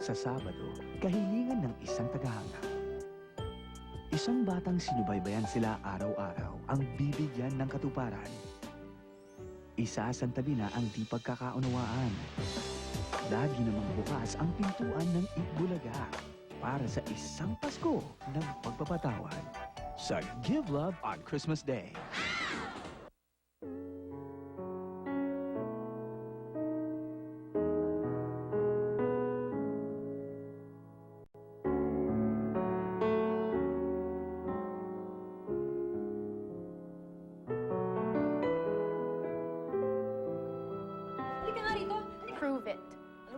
Sa Sabado, kahilingan ng isang tagahanga. Isang batang sinubaybayan sila araw-araw ang bibigyan ng katuparan. Isasantabi na ang di pagkakaunawaan. Lagi namang bukas ang pintuan ng Itbulaga para sa isang Pasko ng pagpapatawad sa Give Love on Christmas Day. Halika nga rito. Prove it.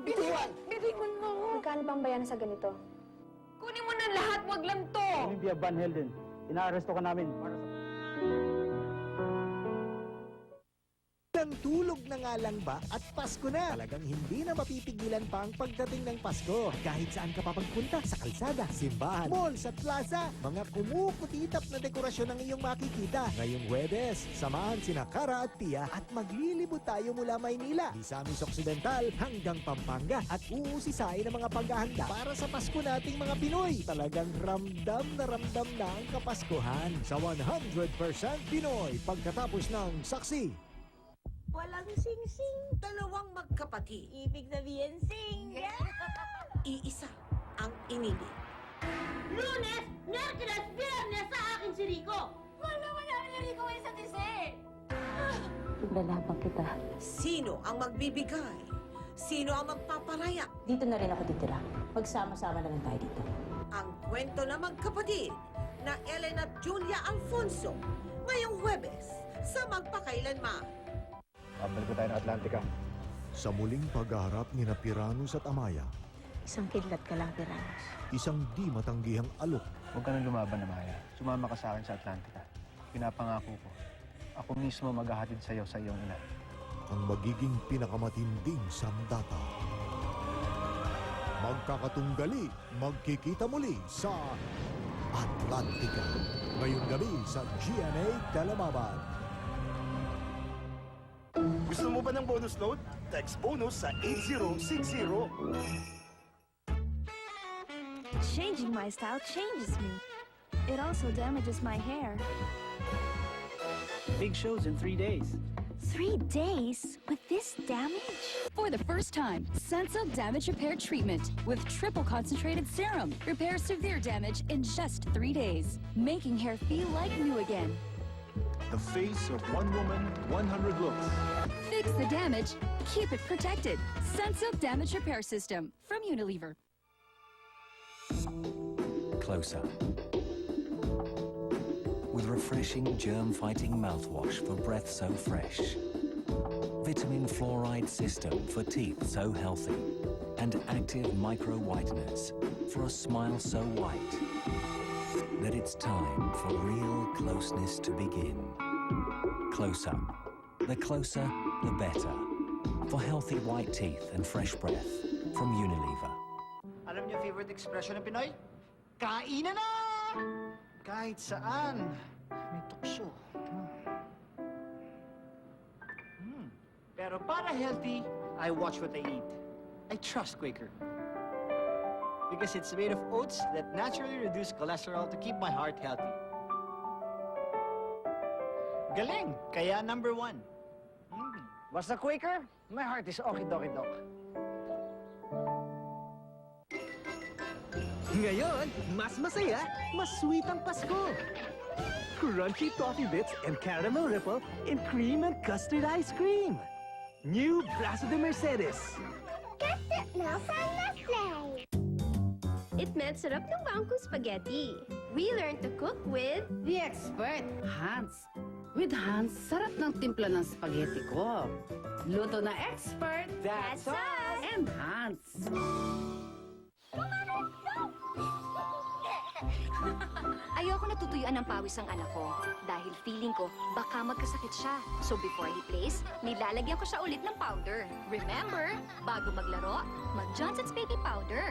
Bituan! Bituin mo! Magkano bang bayaran sa ganito? Kunin mo na lahat, wag lang to! Olympia Van Helden, inaaresto ka namin para sa... Nang tulog na nga lang ba at Pasko na? Talagang hindi na mapipigilan pa ang pagdating ng Pasko. Kahit saan ka pa pagpunta, sa kalsada, simbahan, mall, sa plaza, mga kumukutitap na dekorasyon ang iyong makikita. Ngayong Huwebes, samahan sina Kara at Pia at maglilibot tayo mula Maynila, Misamis Occidental hanggang Pampanga at uusisain ang mga paghahanda para sa Pasko nating mga Pinoy. Talagang ramdam na ang Kapaskuhan sa 100% Pinoy pagkatapos ng Saksi. Walang sing-sing, dalawang magkapatid. Ibig sabihin, sing! Iisa ang inili. Lunes, Miyerkules, Biyernes sa akin si Rico! Wala namin ni Rico ngayon sa dessert! Lalabang kita. Sino ang magbibigay? Sino ang magpaparaya? Dito na rin ako titira. Magsama-sama na lang tayo dito. Ang kwento na magkapatid na Ellen at Julia Alfonso ngayong Huwebes sa Magpakailanman. Pabalik ko tayo ng Atlantica. Sa muling pagharap ni na Piranus at Amaya, Isang kidlat ka lang, Piranos. isang di matanggihang alok Huwag ka nang lumaban, Amaya. Sumama ka sa akin sa Atlantica. Pinapangako ko. Ako mismo maghahatid sa'yo sa iyong ina. ang magiging pinakamatinding sandata. Magkakatunggali, magkikita muli sa Atlantica. Ngayong gabi sa GMA Telemaban. Gusto mo ba ng bonus load? Text bonus sa 8060. Changing my style changes me. It also damages my hair. Big shows in 3 days. 3 days with this damage? For the first time, Sensodyne Damage Repair Treatment with triple concentrated serum repairs severe damage in just 3 days, making hair feel like new again. The face of one woman, 100 looks. Fix the damage, keep it protected. Sensodyne Damage Repair System from Unilever. Closer. With refreshing germ-fighting mouthwash for breath so fresh. Vitamin fluoride system for teeth so healthy. And active micro whiteners for a smile so white that it's time for real closeness to begin. Close Up. The closer, the better. For healthy white teeth and fresh breath from Unilever. Alam niyo favorite expression ng Pinoy? Kainan na! Kahit saan, may tukso. Pero para healthy, I watch what I eat. I trust Quaker. Because it's made of oats that naturally reduce cholesterol to keep my heart healthy. Galing! Kaya number 1. Basta Quaker, my heart is okie-dokie-doc. Ngayon, mas masaya, mas sweet ang Pasko. Crunchy toffee bits and caramel ripple in cream and custard ice cream. New Brazo de Mercedes. Custard milk from Nestle. It meant sarap ng bangkong spaghetti. We learned to cook with The expert, Hans. With Hans, sarap ng timpla ng spaghetti ko. Luto na expert, That's us! and Hans. Ayoko natutuyuan ng pawis ang anak ko dahil feeling ko baka magkasakit siya. So before he plays, nilalagyan ko siya ulit ng powder. Remember, bago maglaro, mag-Johnson's Baby Powder.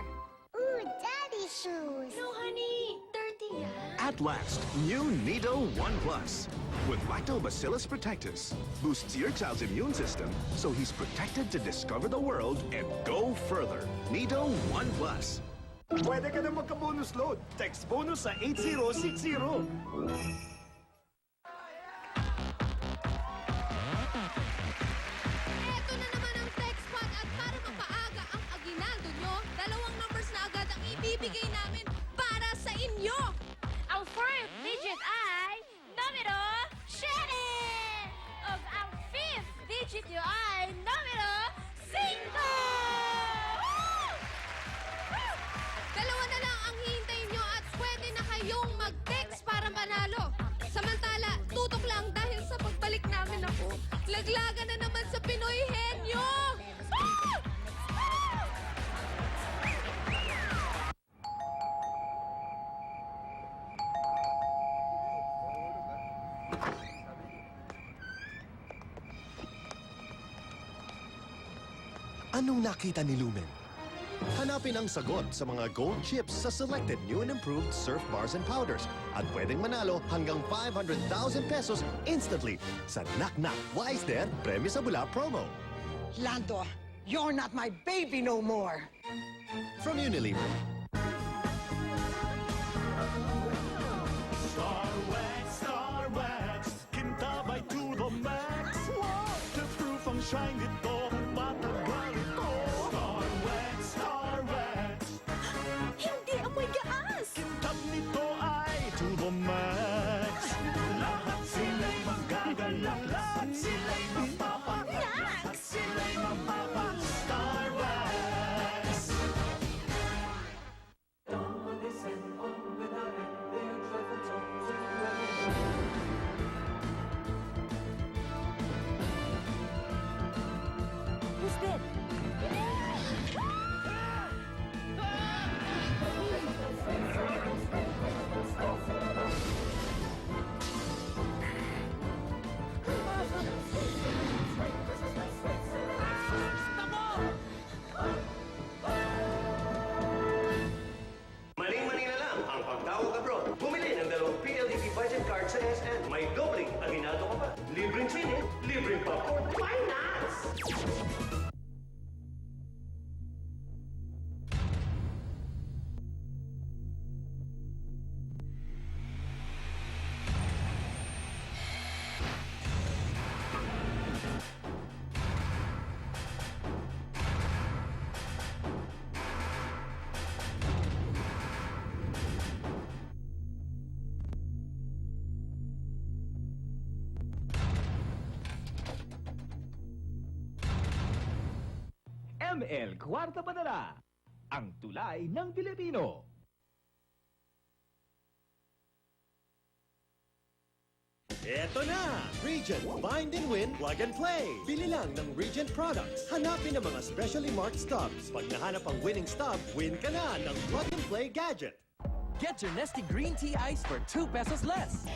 Ooh, daddy shoes! No, honey! Dirty yan! At last, new Nido 1 Plus. With Lactobacillus protectus. Boosts your child's immune system so he's protected to discover the world and go further. Nido One Plus. Pwede ka na magka-bonus load. Text bonus sa 8060. Eto na naman ang text pack at para mapaaga ang aginaldo nyo, 2 numbers na agad ang ibibigay namin para sa inyo. Ang first digit ay numero 7. Ug ang fifth digit nyo ay numero 5. Dalawa na lang ang hihintayin nyo at pwede na kayong mag-text para manalo. Samantala, tutok lang dahil sa pagbalik namin ako. Laglagan na naman sa Pinoy Henyo! Ah! Ah! Anong nakita ni Lumen? Hanapin ang sagot sa mga gold chips sa selected new and improved surf bars and powders at pwedeng manalo hanggang 500,000 pesos instantly sa Knock Knock Wise There Premyo sa Bula promo. Lando, you're not my baby no more. From Unilever. Star Wax, kintabay to the max. Waterproof ang shine nito, matagal ito. Star Wax. Hindi amoy gaas. Kintab nito ay to the max. Lahat sila'y magagalak, lahat sila'y mapapagalak, sila'y mapapagalak. Star Wax. Who's dead? Maling-mali na lang ang pagtawag abroad. Bumili ng 2 PLDT budget card sa SN. May dobling aginado ka pa. Libreng sine, libreng popcorn. Why not? ML Kwarta Padala, ang tulay ng Pilipino. Eto na! Regent Bind and Win Plug and Play! Bili lang ng Regent products. Hanapin ang mga specially marked stubs. Pag nahanap ang winning stub, win ka na ng Plug and Play gadget. Get your Nesty Green Tea Ice for 2 pesos less.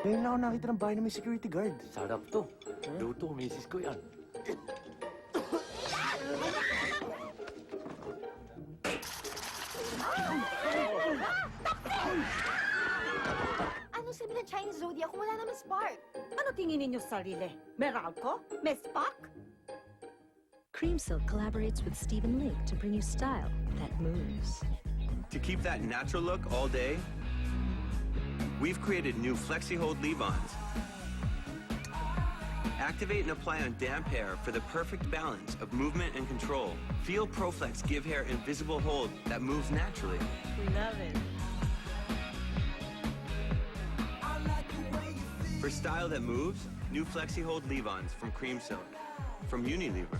Ngayon lang ako nakita ng bahay na may security guard. Sarap to. Luto, misis ko yan. Ano sabi ng Chinese Zodiac kung wala naman spark? Ano tingin ninyo sa sarili? Meralco? May spark? Creamsilk collaborates with Stephen Lake to bring you style that moves. To keep that natural look all day, we've created new Flexi Hold leave-ons. Activate and apply on damp hair for the perfect balance of movement and control. Feel ProFlex give hair invisible hold that moves naturally. Love it. For style that moves, new Flexi Hold leave-ons from Creamsilk. From Unilever.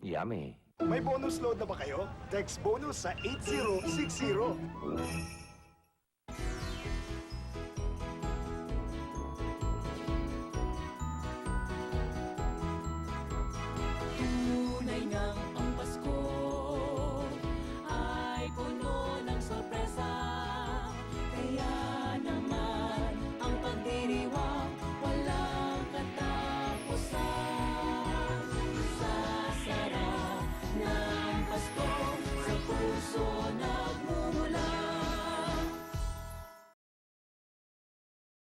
Yummy. May bonus load na ba kayo? Text bonus sa 8060.